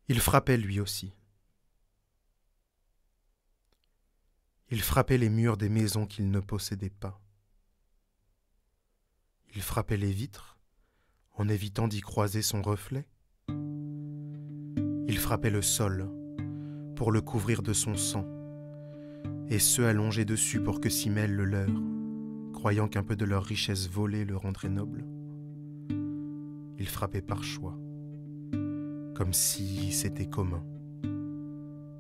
Il frappait lui aussi. Il frappait les murs des maisons qu'il ne possédait pas. Il frappait les vitres en évitant d'y croiser son reflet. Il frappait le sol pour le couvrir de son sang, et ceux allongés dessus pour que s'y mêle le leur, croyant qu'un peu de leur richesse volée le rendrait noble. Il frappait par choix, comme si c'était commun,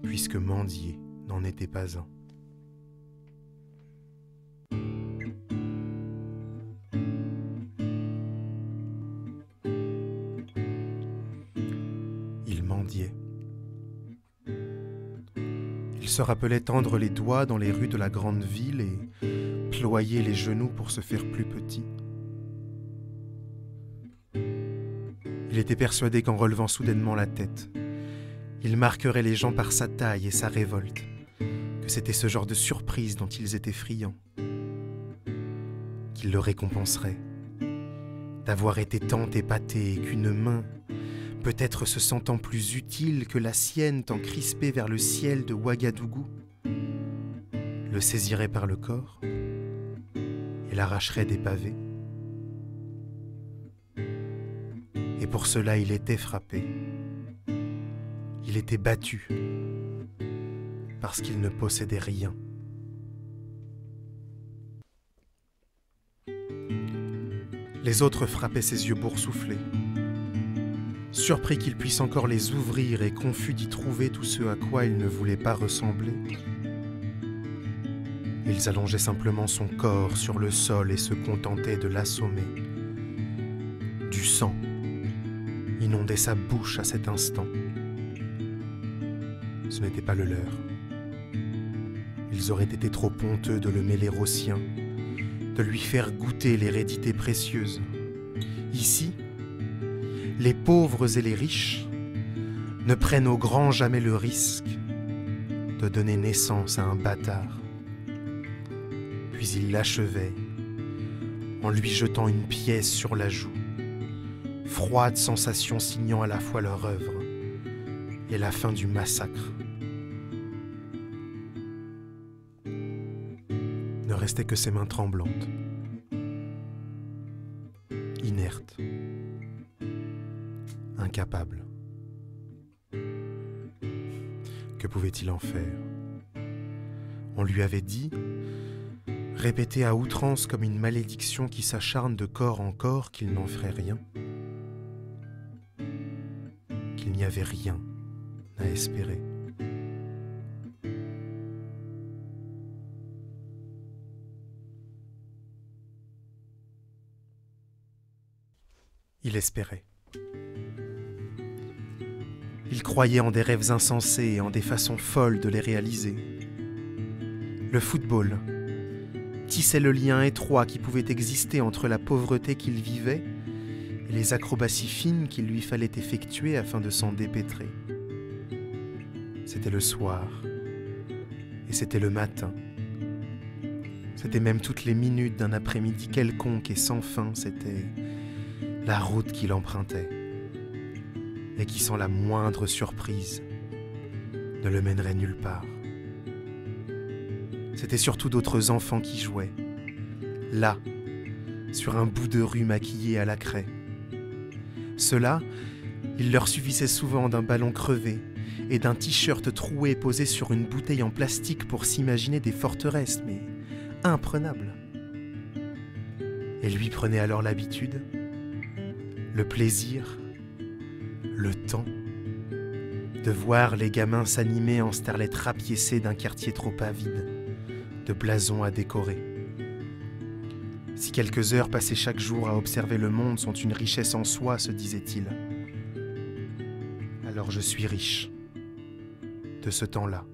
puisque mendier n'en était pas un. Il mendiait. Il se rappelait tendre les doigts dans les rues de la grande ville et ployer les genoux pour se faire plus petit. Il était persuadé qu'en relevant soudainement la tête, il marquerait les gens par sa taille et sa révolte, que c'était ce genre de surprise dont ils étaient friands, qu'il le récompenserait d'avoir été tant épaté et qu'une main, peut-être se sentant plus utile que la sienne tant crispée vers le ciel de Ouagadougou, le saisirait par le corps et l'arracherait des pavés. Et pour cela il était frappé, il était battu, parce qu'il ne possédait rien. Les autres frappaient ses yeux boursouflés, surpris qu'il puisse encore les ouvrir et confus d'y trouver tout ce à quoi il ne voulait pas ressembler. Ils allongeaient simplement son corps sur le sol et se contentaient de l'assommer. Du sang inondait sa bouche à cet instant. Ce n'était pas le leur. Ils auraient été trop honteux de le mêler aux siens, de lui faire goûter l'hérédité précieuse. Ici, les pauvres et les riches ne prennent au grand jamais le risque de donner naissance à un bâtard. Puis il l'achevait en lui jetant une pièce sur la joue, froide sensation signant à la fois leur œuvre et la fin du massacre. Ne restait que ses mains tremblantes, inertes, incapables. Que pouvait-il en faire? On lui avait dit, répété à outrance comme une malédiction qui s'acharne de corps en corps, qu'il n'en ferait rien, qu'il n'y avait rien à espérer. Il espérait. Il croyait en des rêves insensés et en des façons folles de les réaliser. Le football tissait le lien étroit qui pouvait exister entre la pauvreté qu'il vivait et les acrobaties fines qu'il lui fallait effectuer afin de s'en dépêtrer. C'était le soir et c'était le matin. C'était même toutes les minutes d'un après-midi quelconque et sans fin. C'était la route qu'il empruntait et qui, sans la moindre surprise, ne le mènerait nulle part. C'était surtout d'autres enfants qui jouaient, là, sur un bout de rue maquillé à la craie. Ceux-là, il leur suffisait souvent d'un ballon crevé et d'un t-shirt troué posé sur une bouteille en plastique pour s'imaginer des forteresses, mais imprenables. Et lui prenait alors l'habitude, le plaisir, le temps de voir les gamins s'animer en starlets rapiécés d'un quartier trop avide, de blasons à décorer. Si quelques heures passées chaque jour à observer le monde sont une richesse en soi, se disait-il, alors je suis riche de ce temps-là.